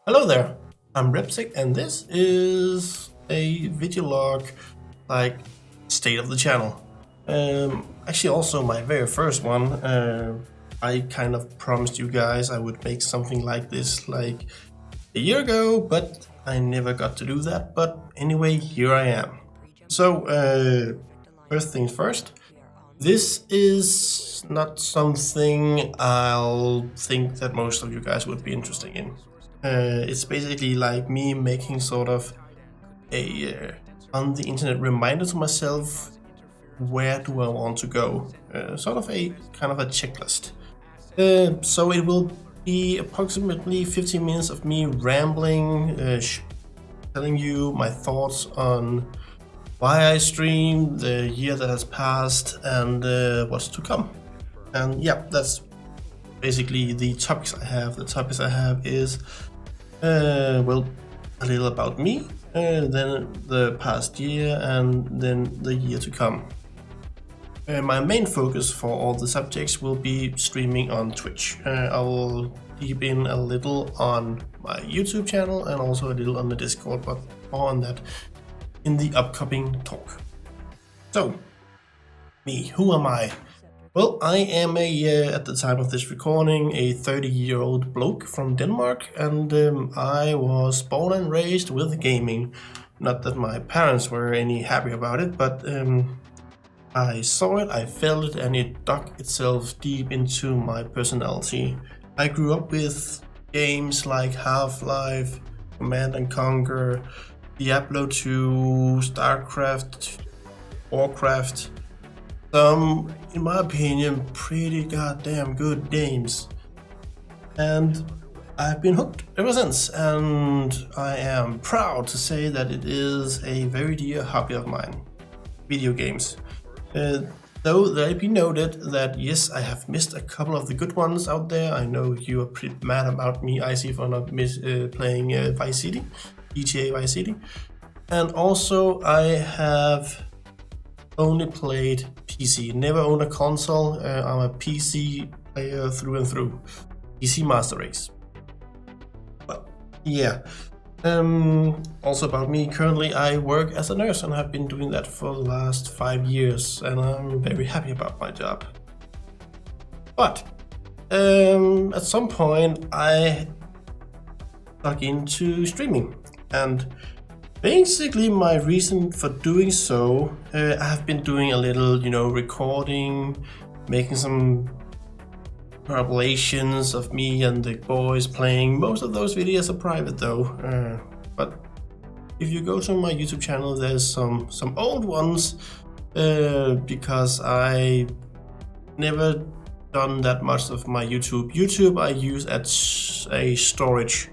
Hello there, I'm Repsic and this is a video log, like, state of the channel. Actually also my very first one. I kind of promised you guys I would make something like this like a year ago, but I never got to do that. But anyway, here I am. So, first things first, this is not something I'll think that most of you guys would be interested in. It's basically like me making sort of a on the internet reminder to myself, where do I want to go? Sort of a kind of a checklist. So it will be approximately 15 minutes of me rambling, telling you my thoughts on why I stream, the year that has passed, and what's to come. And yeah, that's basically the topics I have. The topics I have is, well, a little about me, then the past year, and then the year to come. My main focus for all the subjects will be streaming on Twitch. I will deep in a little on my YouTube channel and also a little on the Discord, but more on that in the upcoming talk. So, me, who am I? Well, I am at the time of this recording, a 30-year-old bloke from Denmark, and I was born and raised with gaming. Not that my parents were any happy about it, but I saw it, I felt it, and it dug itself deep into my personality. I grew up with games like Half-Life, Command and Conquer, Diablo 2, StarCraft, Warcraft. Some, in my opinion, pretty goddamn good games. And I've been hooked ever since, and I am proud to say that it is a very dear hobby of mine, video games. Though let it be noted that yes, I have missed a couple of the good ones out there. I know you are pretty mad about me, Icy, for not playing Vice City, GTA Vice City. And also I have only played PC, never owned a console. I'm a PC player through and through, PC Master Race. Well, yeah. Also about me, currently I work as a nurse and have been doing that for the last 5 years, and I'm very happy about my job. But at some point I dug into streaming, and basically my reason for doing so, I have been doing a little, recording, making some compilations of me and the boys playing. Most of those videos are private though, but if you go to my YouTube channel, there's some old ones, because I never done that much of my YouTube I use as a storage,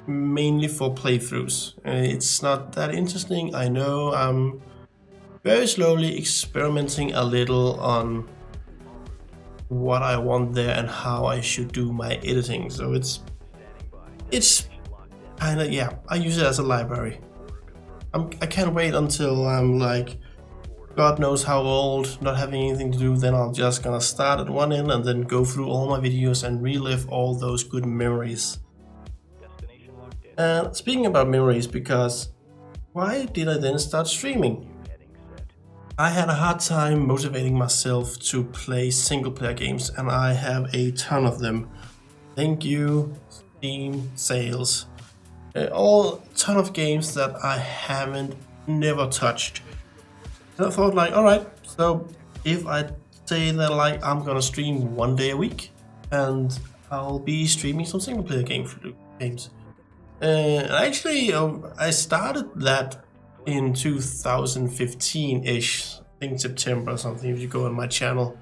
mainly for playthroughs. It's not that interesting, I know. I'm very slowly experimenting a little on what I want there and how I should do my editing. So it's kind of, yeah, I use it as a library. I can't wait until I'm like, God knows how old, not having anything to do. Then I'm just gonna start at one end and then go through all my videos and relive all those good memories. And speaking about memories, because why did I then start streaming? I had a hard time motivating myself to play single player games, and I have a ton of them. Thank you, Steam sales. All ton of games that I haven't never touched. And I thought like, alright, so if I say that like I'm gonna stream 1 day a week, and I'll be streaming some single player games. Actually, I started that in 2015-ish, I think September or something, if you go on my channel.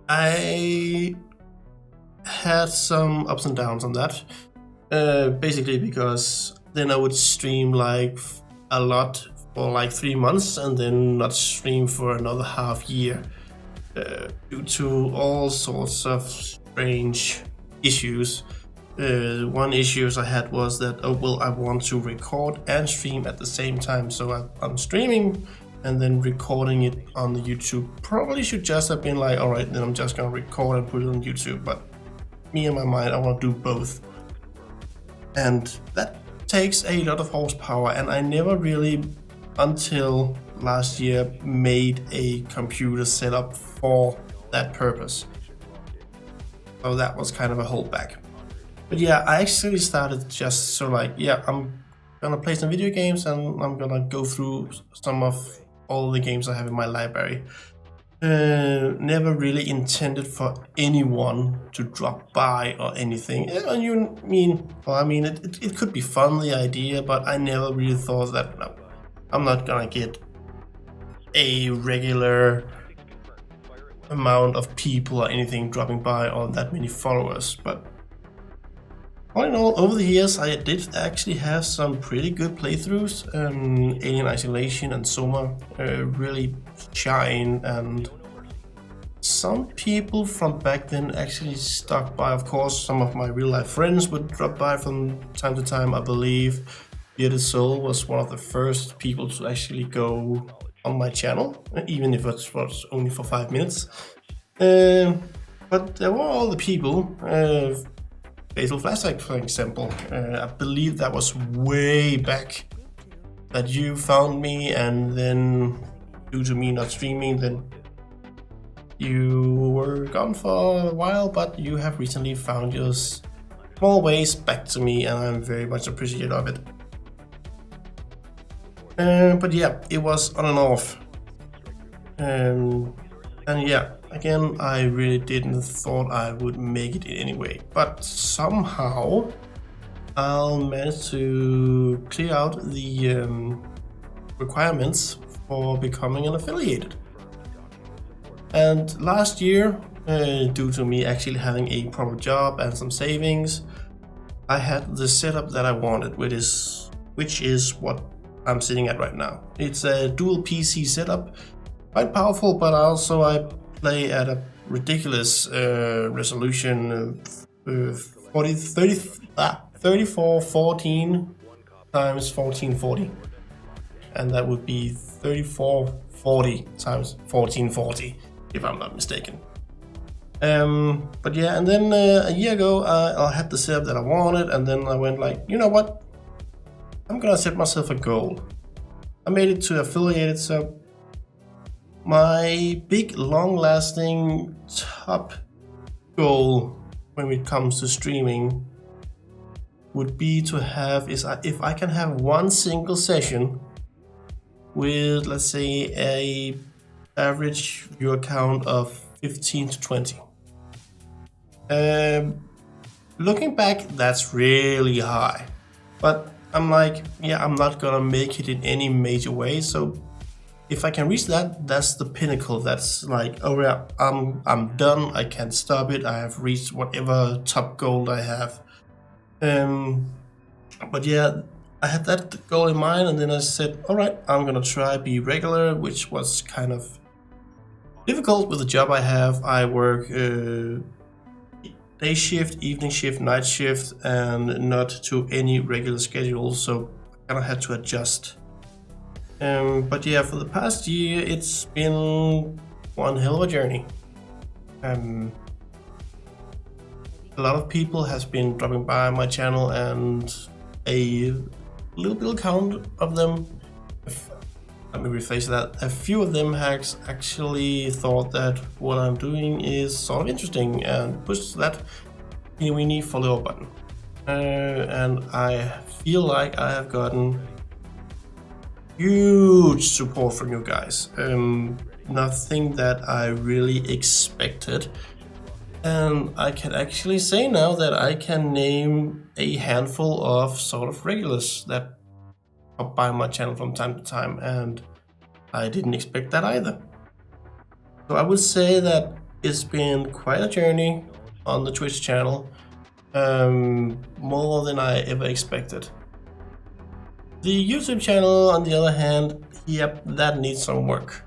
I had some ups and downs on that, basically because then I would stream like a lot for like 3 months and then not stream for another half year, due to all sorts of strange issues. One issue I had was that, I want to record and stream at the same time. So I'm streaming and then recording it on the YouTube. Probably should just have been like, alright, then I'm just gonna record and put it on YouTube. But me in my mind, I want to do both. And that takes a lot of horsepower, and I never really, until last year, made a computer setup for that purpose. So that was kind of a holdback. But yeah, I actually started just so like, yeah, I'm gonna play some video games and I'm gonna go through some of all the games I have in my library. Never really intended for anyone to drop by or anything. And you mean, well, I mean, it could be fun, the idea, but I never really thought that, no, I'm not gonna get a regular amount of people or anything dropping by or that many followers. But all in all, over the years, I did actually have some pretty good playthroughs. Alien Isolation and Soma really shine, and some people from back then actually stuck by. Of course, some of my real life friends would drop by from time to time. I believe Bearded Soul was one of the first people to actually go on my channel, even if it was only for 5 minutes. But there were all the people. Fatal Flashback, for example. I believe that was way back that you found me, and then due to me not streaming, then you were gone for a while, but you have recently found your small ways back to me, and I'm very much appreciative of it. But yeah, it was on and off. And yeah, again, I really didn't thought I would make it anyway, but somehow I'll manage to clear out the requirements for becoming an affiliated. And last year, due to me actually having a proper job and some savings, I had the setup that I wanted, which is what I'm sitting at right now. It's a dual PC setup, quite powerful, but also I play at a ridiculous resolution, 3414 times 1440, and that would be 3440 times 1440, if I'm not mistaken. But yeah, and then a year ago I had the setup that I wanted, and then I went like, you know what, I'm gonna set myself a goal. I made it to affiliated, so my big, long-lasting top goal when it comes to streaming would be to have if I can have one single session with, let's say, a average viewer count of 15 to 20. Looking back, that's really high, but I'm like, yeah, I'm not gonna make it in any major way, so if I can reach that, that's the pinnacle. That's like, oh yeah, I'm done. I can't stop it. I have reached whatever top goal I have. But yeah, I had that goal in mind, and then I said, all right, I'm gonna try be regular, which was kind of difficult with the job I have. I work day shift, evening shift, night shift, and not to any regular schedule, so I kind of had to adjust. But yeah, for the past year, it's been one hell of a journey. A lot of people has been dropping by my channel, and a little count of them, let me rephrase that, a few of them has actually thought that what I'm doing is sort of interesting and push that teeny-weeny follow button. And I feel like I have gotten huge support from you guys. Nothing that I really expected. And I can actually say now that I can name a handful of sort of regulars that pop by my channel from time to time, and I didn't expect that either. So I would say that it's been quite a journey on the Twitch channel, more than I ever expected. The YouTube channel, on the other hand, yep, that needs some work.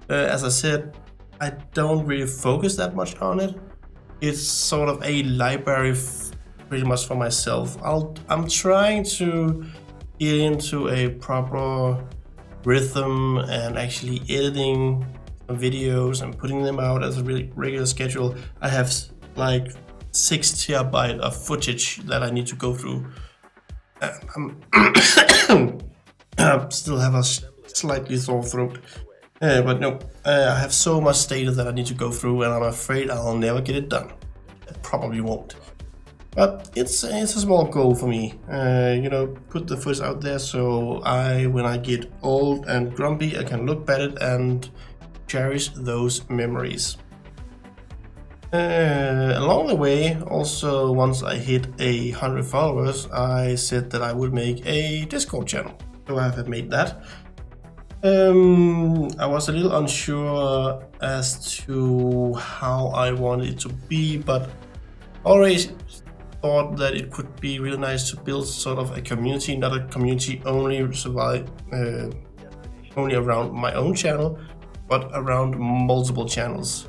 As I said, I don't really focus that much on it. It's sort of a library pretty much for myself. I'm trying to get into a proper rhythm and actually editing videos and putting them out as a really regular schedule. I have like 6 TB of footage that I need to go through. I still have a slightly sore throat, but no, I have so much data that I need to go through, and I'm afraid I'll never get it done. I probably won't. But it's a small goal for me, you know, put the footage out there so when I get old and grumpy, I can look at it and cherish those memories. Along the way, also once I hit 100 followers, I said that I would make a Discord channel. So I have made that. I was a little unsure as to how I wanted it to be, but always thought that it could be really nice to build sort of a community, not a community only only around my own channel, but around multiple channels.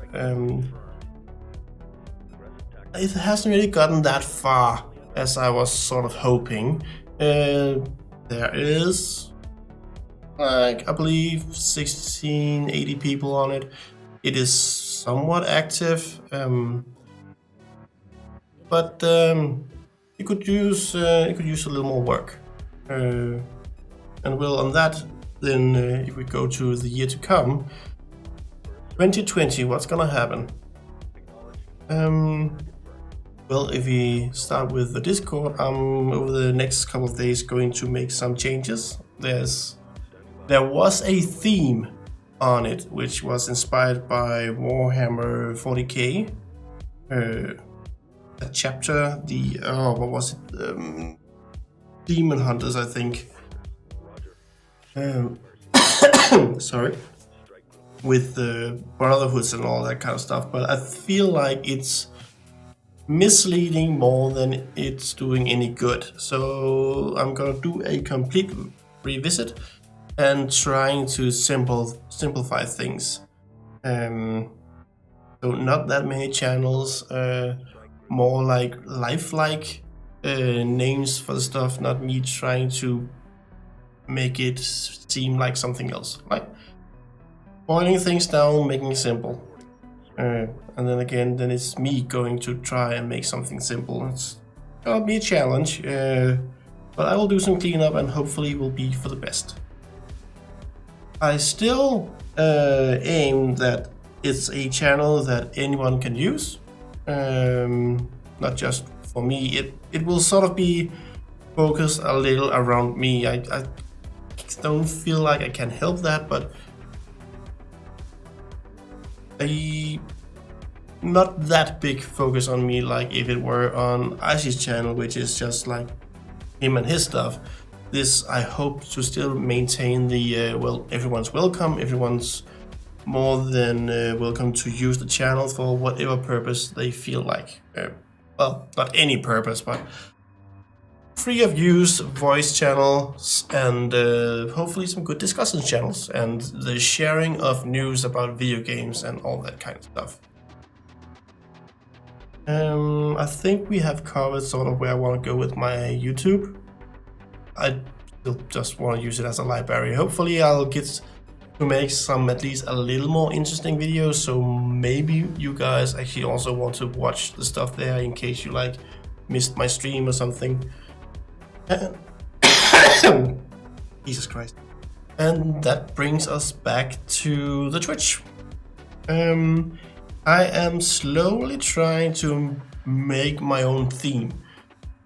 It hasn't really gotten that far as I was sort of hoping. There is, like, I believe 80 people on it. It is somewhat active, but it could use a little more work. And well, on that, then if we go to the year to come, 2020, what's gonna happen? Well, if we start with the Discord, I'm over the next couple of days going to make some changes. There was a theme on it, which was inspired by Warhammer 40k. A chapter, what was it? Demon Hunters, I think. Sorry. With the Brotherhoods and all that kind of stuff, but I feel like it's misleading more than it's doing any good. So I'm gonna do a complete revisit and trying to simplify things. So not that many channels, more like lifelike names for the stuff, not me trying to make it seem like something else. Like boiling things down, making it simple. And then again, it's me going to try and make something simple. It's gonna be a challenge, but I will do some cleanup and hopefully it will be for the best. I still aim that it's a channel that anyone can use, not just for me. It will sort of be focused a little around me. I don't feel like I can help that, but not that big focus on me like if it were on Icy's channel, which is just like him and his stuff. This, I hope to still maintain the, well, everyone's welcome, everyone's more than welcome to use the channel for whatever purpose they feel like. Well, not any purpose, but free of use voice channels and hopefully some good discussion channels and the sharing of news about video games and all that kind of stuff. I think we have covered sort of where I want to go with my YouTube. I still just want to use it as a library. Hopefully I'll get to make some at least a little more interesting videos, so maybe you guys actually also want to watch the stuff there in case you like missed my stream or something. Jesus Christ. And that brings us back to the Twitch. I am slowly trying to make my own theme,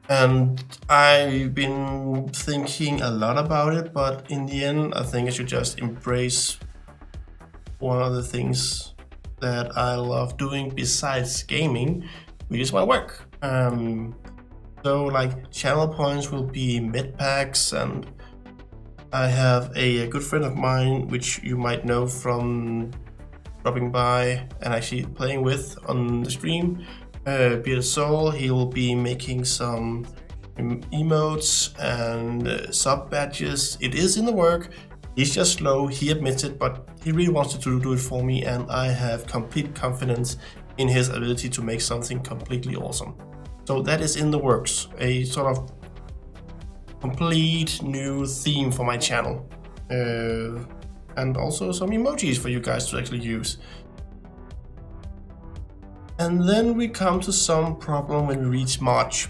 and I've been thinking a lot about it, but in the end I think I should just embrace one of the things that I love doing besides gaming, which is my work. So like channel points will be med packs, and I have a good friend of mine which you might know from dropping by and actually playing with on the stream, Bearded Soul. He will be making some emotes and sub badges. It is in the work. He's just slow, he admits it, but he really wants to do it for me, and I have complete confidence in his ability to make something completely awesome. So that is in the works, a sort of complete new theme for my channel. And also some emojis for you guys to actually use. And then we come to some problem when we reach March,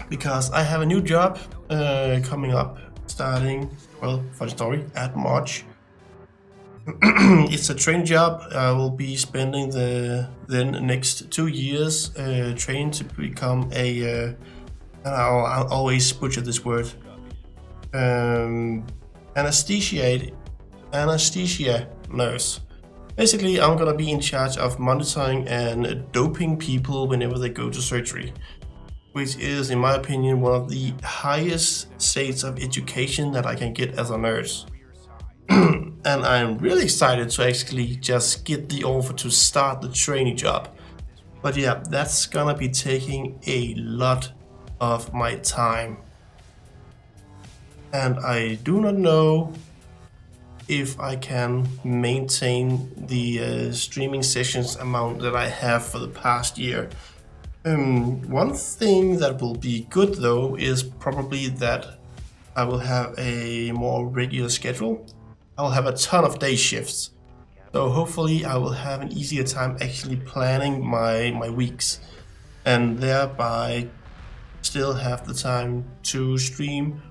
because I have a new job coming up, starting, well, funny story, at March. It's a training job. I will be spending the next 2 years training to become a, I'll always butcher this word, anesthesia nurse. Basically, I'm gonna be in charge of monitoring and doping people whenever they go to surgery, which is, in my opinion, one of the highest states of education that I can get as a nurse. And I'm really excited to actually just get the offer to start the training job. But yeah, that's gonna be taking a lot of my time. And I do not know if I can maintain the streaming sessions amount that I have for the past year. One thing that will be good though is probably that I will have a more regular schedule. I will have a ton of day shifts, so hopefully I will have an easier time actually planning my weeks, and thereby still have the time to stream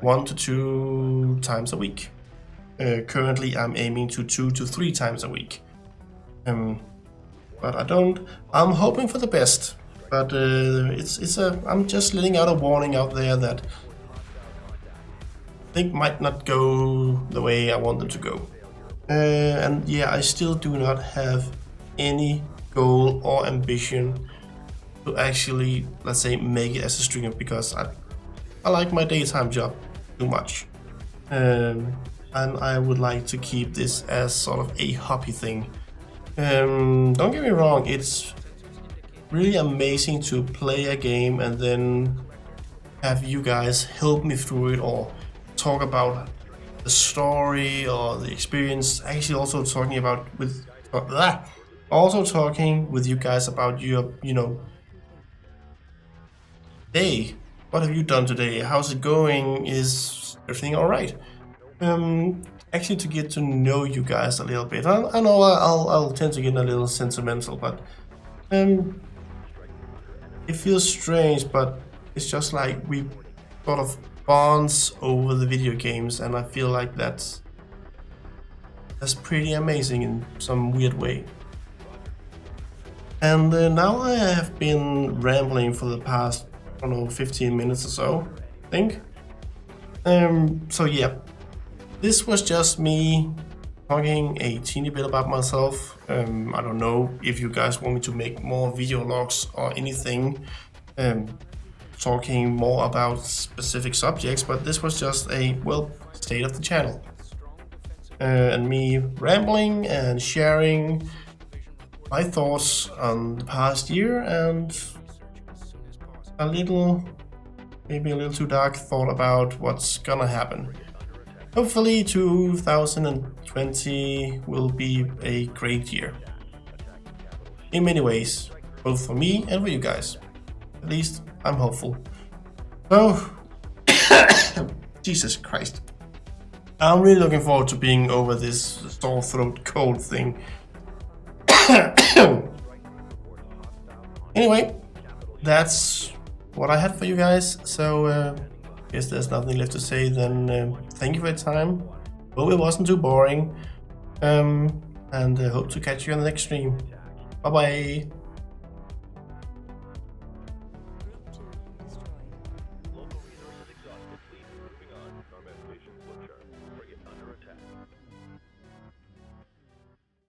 1 to 2 times a week. Currently I'm aiming to 2 to 3 times a week. But I'm hoping for the best. But I'm just letting out a warning out there that things might not go the way I want them to go. And yeah, I still do not have any goal or ambition to actually, let's say, make it as a streamer, because I like my daytime job too much. And I would like to keep this as sort of a hobby thing. Don't get me wrong, it's really amazing to play a game and then have you guys help me through it, or talk about the story or the experience. Actually also talking with you guys about your, hey, what have you done today? How's it going? Is everything alright? Actually to get to know you guys a little bit. I know I'll tend to get a little sentimental, but it feels strange, but it's just like we sort of bonds over the video games, and I feel like that's pretty amazing in some weird way. And now I have been rambling for the past, I don't know, 15 minutes or so, I think. So yeah, this was just me talking a teeny bit about myself. I don't know if you guys want me to make more video logs or anything, talking more about specific subjects, but this was just a, well, state of the channel. And me rambling and sharing my thoughts on the past year, and maybe a little too dark thought about what's gonna happen. Hopefully 2020 will be a great year. In many ways, both for me and for you guys. At least I'm hopeful. So, Jesus Christ. I'm really looking forward to being over this sore throat cold thing. Anyway, that's what I had for you guys. So, guess there's nothing left to say. Then thank you for your time. Hope it wasn't too boring. And hope to catch you on the next stream. Bye bye.